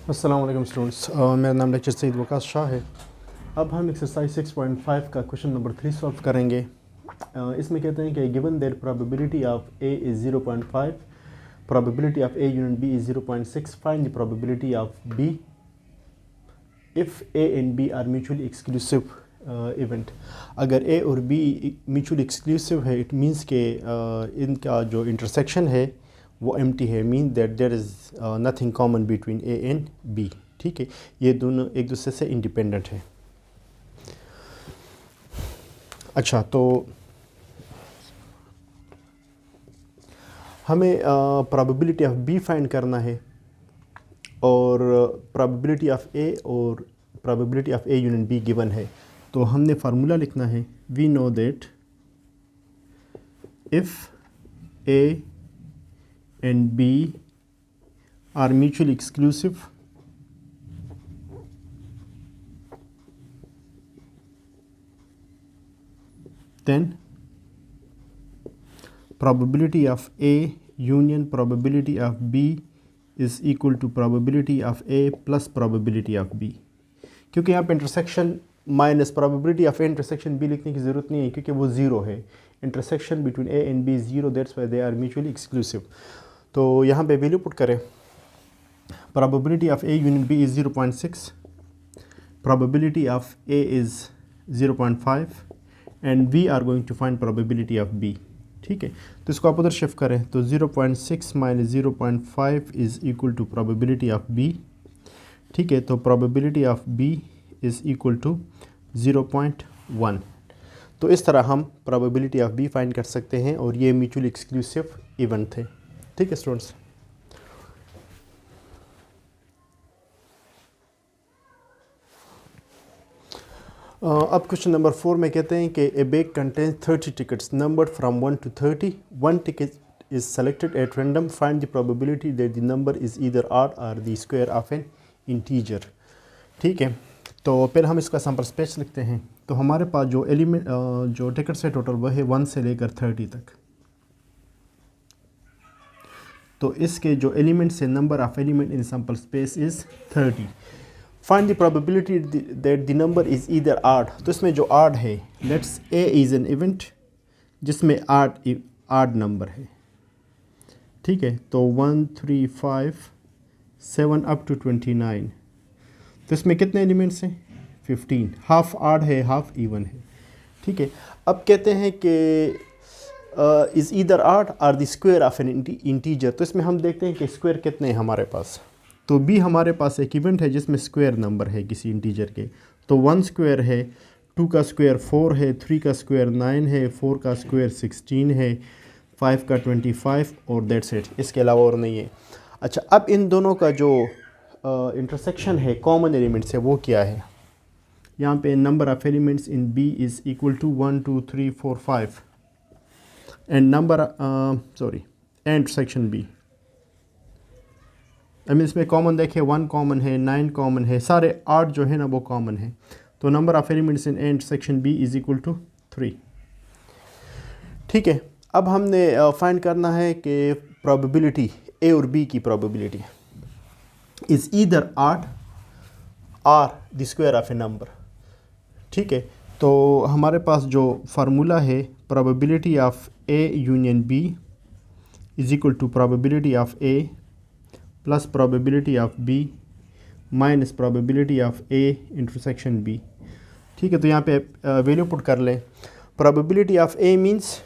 अस्सलाम वालेकुम स्टूडेंट्स, मेरा नाम लेक्चर सईद वकास शाह है। अब हम एक्सरसाइज 6.5 का क्वेश्चन नंबर 3 सॉल्व करेंगे। इसमें कहते हैं कि given their probability of A is 0.5, probability of A union B is 0.6, find the probability of B if A and B are mutually exclusive event. अगर ए और बी म्यूचुअली एक्सक्लूसिव है, it means के इनका जो intersection है वो empty है, mean that there is nothing common between A and B. ठीक है, ये दोनों एक दूसरे से इंडिपेंडेंट है। अच्छा, तो हमें प्रोबेबिलिटी ऑफ बी फाइंड करना है और प्रोबेबिलिटी ऑफ ए और probability of A union B given है। तो हमने फार्मूला लिखना है, we know that if A and B are mutually exclusive, then probability of A union probability of B is equal to probability of A plus probability of B। क्योंकि यहाँ पे intersection minus probability of A intersection B लिखने की ज़रूरत नहीं है, क्योंकि वो ज़ीरो है। Intersection between A and B zero, that's why they are mutually exclusive. तो यहाँ पे वैल्यू पुट करें, probability of A unit B is 0.6, probability of A is 0.5 and we are going to find probability of B। ठीक है, तो इसको आप उधर शिफ्ट करें तो 0.6 minus 0.5 is equal to probability of B। ठीक है, तो probability of B is equal to 0.1। तो इस तरह हम probability of B फाइंड कर सकते हैं और ये म्यूचुअली एक्सक्लूसिव इवेंट थे। ठीक है स्टूडेंट्स, अब क्वेश्चन नंबर 4 में कहते हैं कि a bag contains 30 tickets numbered from 1 to 30, one ticket is selected at random, find the probability that the number is either odd और the square of an integer. ठीक है, तो पहले हम इसका सैम्पल स्पेस लिखते हैं। तो हमारे पास जो एलिमेंट जो टिकट्स है टोटल वह है 1 से लेकर 30 तक। तो इसके जो एलिमेंट्स है, number of element in sample space is 30। Find the probability that the number is either odd. तो इसमें जो ऑड है, let's a is an event जिसमें ऑड नंबर है। ठीक है, तो 1 3 5 7 अप टू 29। तो इसमें कितने एलिमेंट्स हैं? 15। हाफ ऑड है, हाफ इवन है। ठीक है, अब कहते हैं कि इज़ ईदर ऑड और the square of an integer. तो इसमें हम देखते हैं कि स्क्वायर कितने हैं हमारे पास। तो बी हमारे पास एक इवेंट है जिसमें स्क्वायर नंबर है किसी इंटीजर के। तो 1 स्क्वायर है, 2 का स्क्वायर 4 है, 3 का स्क्वायर 9 है, 4 का स्क्वायर 16 है, 5 का 25 और दैट्स इट, इसके अलावा और नहीं है। अच्छा, अब इन दोनों का जो इंटरसेक्शन है, कॉमन एलिमेंट्स है, वो क्या है? यहाँ पे number of elements in B is equal to 1 2 3 4 5 and number intersection B. I mean इसमें कॉमन देखिए, 1 कॉमन है, 9 कॉमन है, सारे 8 जो है ना वो कॉमन है। तो number of elements in intersection B is equal to 3। ठीक है, अब हमने फाइंड करना है कि प्रोबेबिलिटी ए और बी की प्रोबेबिलिटी इज़ ईदर ऑड और the square of a number. ठीक है, तो हमारे पास जो फार्मूला है, probability of A union B is equal to probability of A plus probability of B minus probability of A intersection B. ठीक है, तो यहाँ पे वैल्यू पुट कर लें। Probability of A means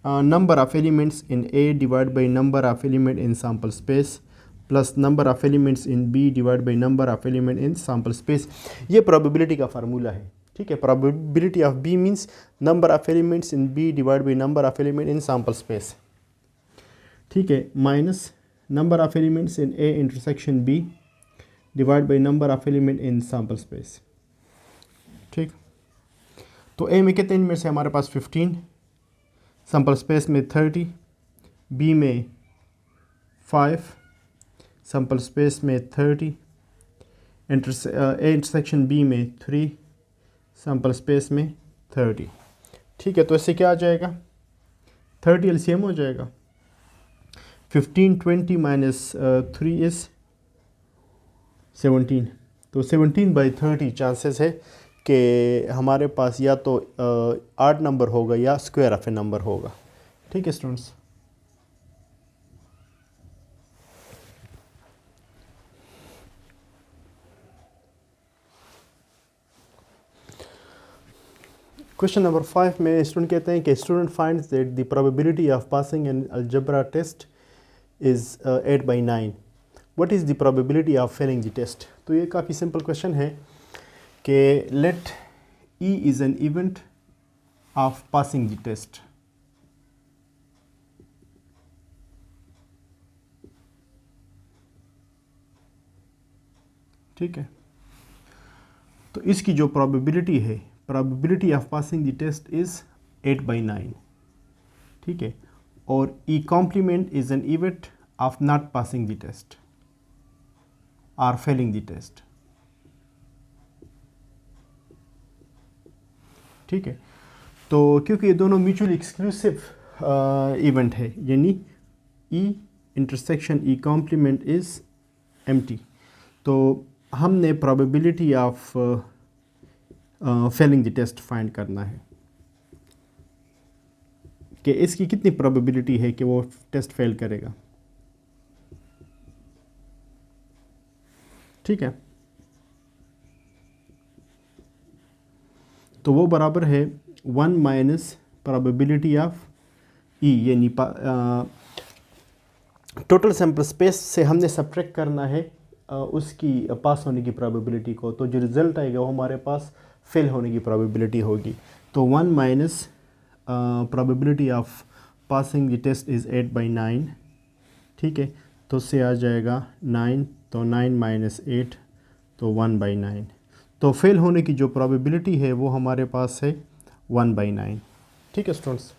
number of elements in A divide by number of element in sample space plus number of elements in B divide by number of element in sample space. ये probability का formula है। ठीक है, probability of B means number of elements in B divide by number of element in sample space. ठीक है, minus number of elements in A intersection B divided by number of element in sample space। ठीक, तो A में कितने elements हैं हमारे पास? 15, sample space में 30, B में 5, सैम्पल स्पेस में 30, A इंटरसेक्शन B में 3, सैम्पल स्पेस में 30। ठीक है, तो इससे क्या आ जाएगा? 30 एलसीएम हो जाएगा। 15 20 minus 3 is 17। तो 17/30 चांसेस है कि हमारे पास या तो आड नंबर होगा या स्क्वायर ऑफ ए नंबर होगा। ठीक है स्टूडेंट्स। क्वेश्चन नंबर 5 में स्टूडेंट कहते हैं कि student finds that the probability of passing an algebra test is 8/9। What is the probability of failing the test. तो ये काफ़ी सिंपल क्वेश्चन है कि let E is an event of passing the test. ठीक है, तो इसकी जो प्रोबेबिलिटी है, probability of passing the test is 8/9। ठीक है, और E complement is an event of not passing the test और फेलिंग द टेस्ट। ठीक है, तो क्योंकि ये दोनों म्यूचुअली एक्सक्लूसिव इवेंट है, यानी E intersection E complement is empty, तो हमने probability of failing the test find करना है कि इसकी कितनी प्रोबेबिलिटी है कि वो टेस्ट फेल करेगा। ठीक है, तो वो बराबर है 1 माइनस प्रोबेबिलिटी ऑफ ई, यानी टोटल सैम्पल स्पेस से हमने सब्ट्रैक्ट करना है उसकी पास होने की प्रोबेबिलिटी को, तो जो रिज़ल्ट आएगा वो हमारे पास फेल होने की प्रोबेबिलिटी होगी। तो 1 minus probability of passing the test is 8/9। ठीक है, तो उससे आ जाएगा 9, तो 9 माइनस 8 तो 1/9। तो फेल होने की जो प्रोबेबिलिटी है वो हमारे पास है 1/9। ठीक है स्टूडेंट्स।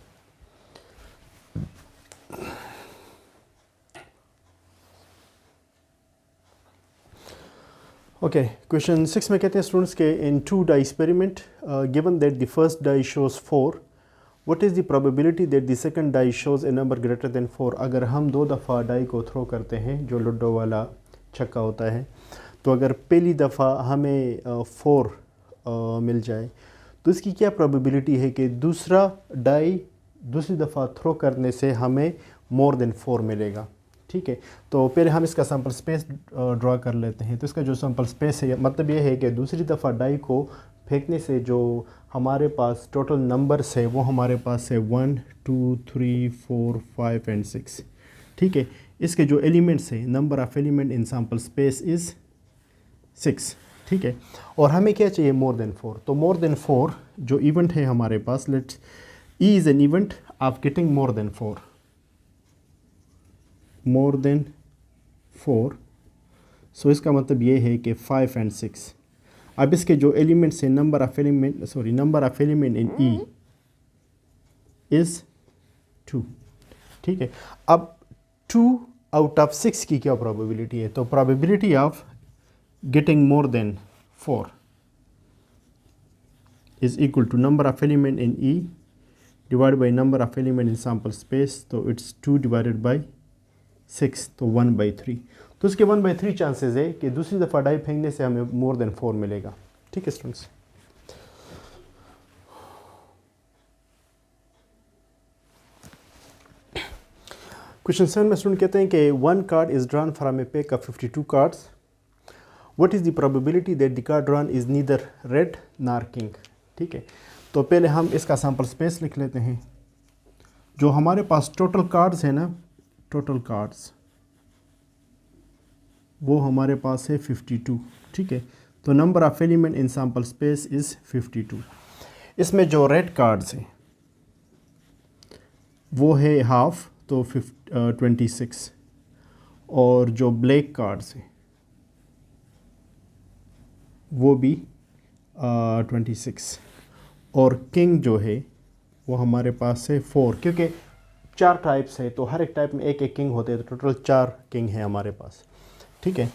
ओके, क्वेश्चन 6 में कहते हैं स्टूडेंट्स के इन 2 die experiment given that the first die shows 4, what is the probability that the second die shows a number greater than 4। अगर हम 2 दफ़ा डाई को थ्रो करते हैं, जो लूडो वाला छक्का होता है, तो अगर पहली दफ़ा हमें 4 मिल जाए, तो इसकी क्या प्रोबेबिलिटी है कि दूसरा डाई दूसरी दफ़ा थ्रो करने से हमें मोर देन 4 मिलेगा। ठीक है, तो पहले हम इसका सैम्पल स्पेस ड्रा कर लेते हैं। तो इसका जो सैम्पल स्पेस है, मतलब ये है कि दूसरी दफ़ा डाई को फेंकने से जो हमारे पास टोटल नंबर्स है वो हमारे पास है 1 2 3 4 5 एंड 6। ठीक है, इसके जो एलिमेंट्स है, number of element in sample space is 6। ठीक है, और हमें क्या चाहिए, मोर देन 4। तो मोर देन 4 जो इवेंट है हमारे पास, let's E is an event of getting more than 4, more than 4। So इसका मतलब ये है कि 5 एंड 6। अब इसके जो एलिमेंट्स हैं, number of element in E is 2। ठीक है, अब 2 आउट ऑफ 6 की क्या प्रोबेबिलिटी है, तो probability of getting more than 4 is equal to number of element in E divided by number of element in sample space, तो it's 2 divided by 6, तो 1/3। तो इसके 1/3 चांसेस है कि दूसरी दफ़ा डाई फेंकने से हमें मोर देन 4 मिलेगा। ठीक है स्टूडेंट्स। क्वेश्चन 7 में स्टूडेंट कहते हैं कि 1 card is drawn from A pack of 52 cards, what is the probability that the card drawn is neither red नार किंग। ठीक है, तो पहले हम इसका सैम्पल स्पेस लिख लेते हैं। जो हमारे पास टोटल कार्ड्स है ना, टोटल कार्ड्स वो हमारे पास है 52। ठीक है, तो number of element in sample space is 52। इसमें जो रेड कार्ड्स हैं वो है हाफ, तो 26, और जो ब्लैक कार्ड्स हैं वो भी 26, और किंग जो है वो हमारे पास है 4, क्योंकि 4 टाइप्स है तो हर एक टाइप में एक एक किंग होते हैं, तो टोटल 4 किंग है हमारे पास। ठीक है,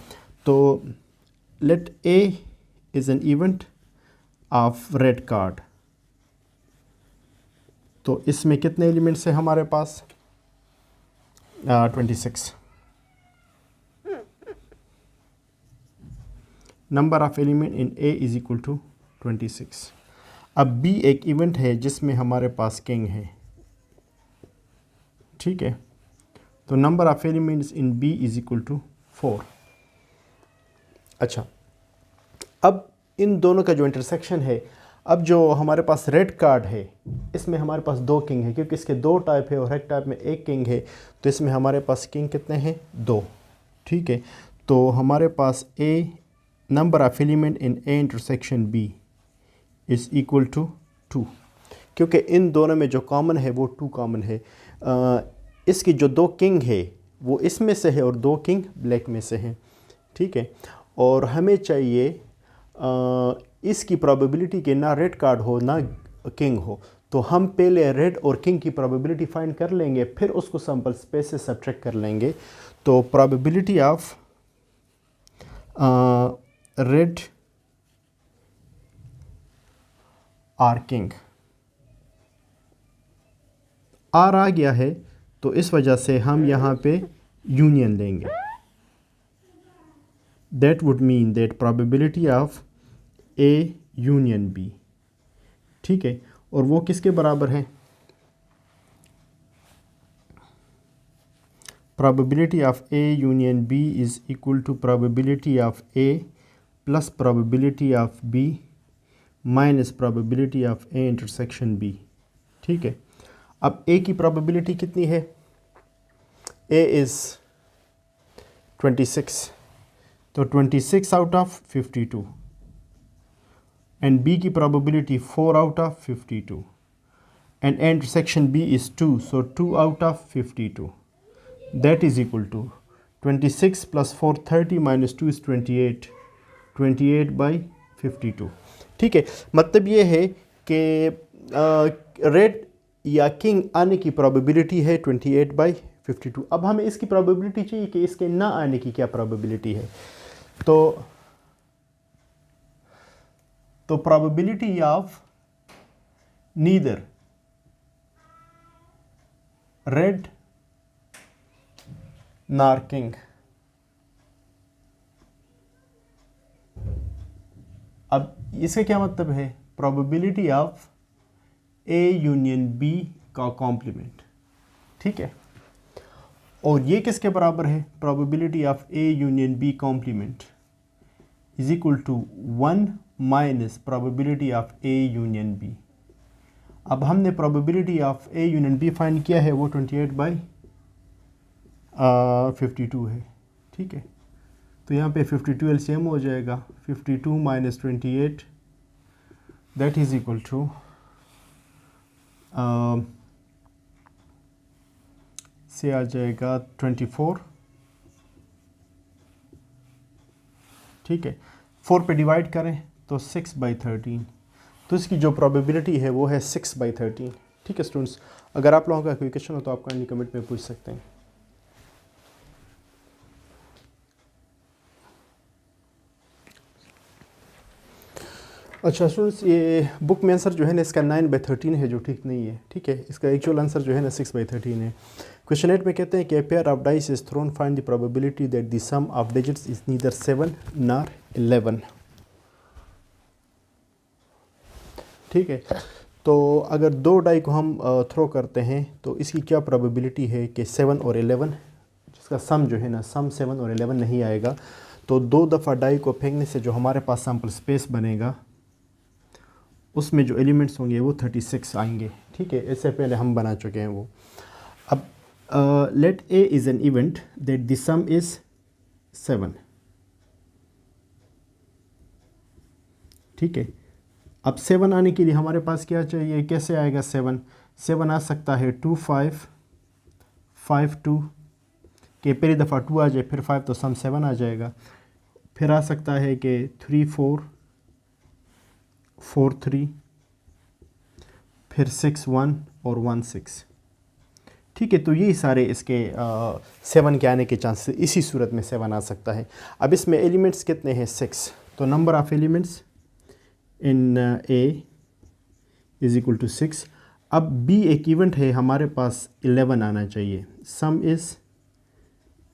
तो let A is an event of red card, तो इसमें कितने एलिमेंट्स हैं हमारे पास, 26। Number of element in A is equal to 26। अब बी एक इवेंट है जिसमें हमारे पास किंग है, ठीक है। तो number of elements in B is equal to 4। अच्छा, अब इन दोनों का जो इंटरसेक्शन है, अब जो हमारे पास रेड कार्ड है इसमें हमारे पास दो किंग है, क्योंकि इसके दो टाइप है और रेड टाइप में एक किंग है, तो इसमें हमारे पास किंग कितने हैं? दो, ठीक है। तो हमारे पास A number of element in A intersection B is equal to 2, क्योंकि इन दोनों में जो कॉमन है वो 2 कॉमन है। इसकी जो दो किंग है वो इसमें से है और दो किंग ब्लैक में से हैं, ठीक है। और हमें चाहिए इसकी प्रोबेबिलिटी कि ना रेड कार्ड हो ना किंग हो, तो हम पहले रेड और किंग की प्रोबेबिलिटी फाइंड कर लेंगे, फिर उसको सैम्पल स्पेस से सब्ट्रैक्ट कर लेंगे। तो probability of red or king आर आ गया है, तो इस वजह से हम यहाँ पे यूनियन लेंगे। That would mean that probability of A union B, ठीक है। और वो किसके बराबर है? Probability of A union B is equal to probability of A plus probability of B minus probability of A intersection B, ठीक है। अब ए की प्रोबेबिलिटी कितनी है? ए इज़ 26, तो 26 आउट ऑफ 52, एंड बी की probability 4 out of 52, and A intersection B is 2, so 2 out of 52, that is equal to 26 plus 4 30 minus 2 is 28, 28/52, ठीक है। मतलब ये है कि रेड या किंग आने की प्रोबेबिलिटी है 28/52। अब हमें इसकी प्रोबेबिलिटी चाहिए कि इसके ना आने की क्या प्रोबेबिलिटी है। तो probability of neither red nor king, अब इसका क्या मतलब है? Probability of A union B का कॉम्प्लीमेंट, ठीक है। और ये किसके बराबर है? Probability of A union B complement is equal to 1 minus probability of A union B. अब हमने probability of A union B find किया है, वो 28/52 है, ठीक है। तो यहाँ पे 52 एलसीएम हो जाएगा, 52 minus 28 that is equal to से आ जाएगा 24, ठीक है। 4 पे डिवाइड करें तो 6/13, तो इसकी जो प्रोबेबिलिटी है वो है 6/13, ठीक है स्टूडेंट्स। अगर आप लोगों का कोई क्वेश्चन हो तो आप काइंडली कमेंट में पूछ सकते हैं। अच्छा स्टूडेंट्स, ये बुक में आंसर जो है ना इसका 9/13 है, जो ठीक नहीं है, ठीक है। इसका एक्चुअल आंसर जो है ना 6/13 है। क्वेश्चन 8 में कहते हैं कि pair of dice is thrown, find the probability that the sum of digits is neither 7 nor 11, ठीक है। तो अगर दो डाई को हम थ्रो करते हैं तो इसकी क्या प्रोबेबिलिटी है कि 7 और 11, जिसका सम जो है ना, सम 7 और 11 नहीं आएगा। तो 2 दफ़ा डाई को फेंकने से जो हमारे पास सैम्पल स्पेस बनेगा उसमें जो एलिमेंट्स होंगे वो 36 आएंगे, ठीक है। इससे पहले हम बना चुके हैं वो। अब let A is an event that the sum is 7, ठीक है। अब 7 आने के लिए हमारे पास क्या चाहिए? कैसे आएगा 7 आ सकता है 2 5 5 2 के पहली दफ़ा 2 आ जाए, फिर 5 तो सम 7 आ जाएगा। फिर आ सकता है कि 3 4 4 3, फिर 6 1 और 1 6, ठीक है। तो यही सारे इसके 7 के आने के चांसेस, इसी सूरत में 7 आ सकता है। अब इसमें एलिमेंट्स कितने हैं? 6, तो number of elements in A is equal to 6। अब बी एक इवेंट है, हमारे पास 11 आना चाहिए, सम इज़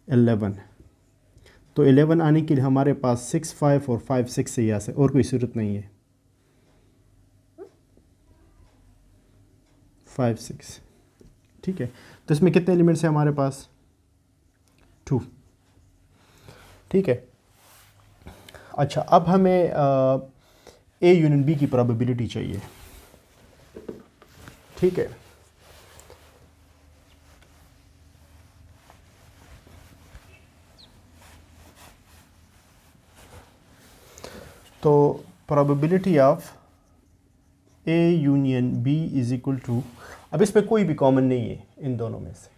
11, तो 11 आने के लिए हमारे पास 6 5 और 5 6 से यहाँ से और कोई सूरत नहीं है। 5 6 ठीक है। तो इसमें कितने एलिमेंट्स हैं हमारे पास? 2 ठीक है। अच्छा, अब हमें ए यूनियन बी की प्रोबेबिलिटी चाहिए। ठीक है, तो probability of A union B is equal to, अब इसमें कोई भी कॉमन नहीं है इन दोनों में से,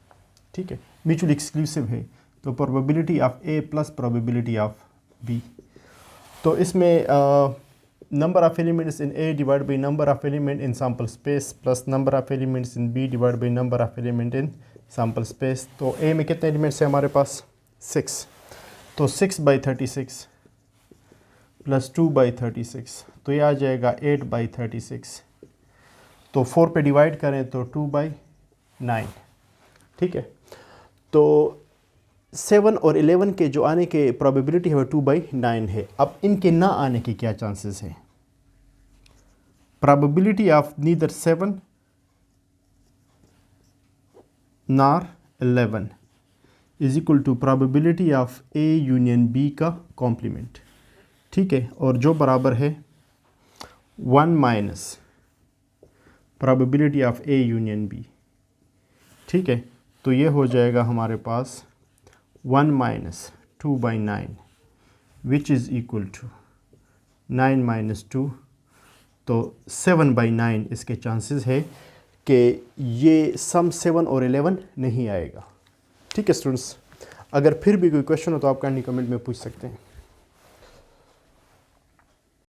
ठीक है, म्यूचुअल एक्सक्लूसिव है। तो probability of A plus probability of B, तो इसमें number of elements in A divide by number of element in sample space plus number of elements in B divide by number of element in sample space. तो A में कितने elements हैं हमारे पास? 6, तो 6/36 plus 2/36, तो ये आ जाएगा 8/36। तो 4 पे डिवाइड करें तो 2/9। ठीक है, तो 7 और 11 के जो आने के प्रोबेबिलिटी है वो 2/9 है। अब इनके ना आने के क्या चांसेस हैं? Probability of neither 7 nor 11 is equal to probability of A union B का कॉम्प्लीमेंट। ठीक है, और जो बराबर है 1 minus probability of A union B. ठीक है, तो ये हो जाएगा हमारे पास 1 minus 2/9 which is equal to 9 minus 2, तो 7/9 इसके चांसेस है कि ये सम 7 और 11 नहीं आएगा। ठीक है स्टूडेंट्स, अगर फिर भी कोई क्वेश्चन हो तो आप काइंडली कमेंट में पूछ सकते हैं।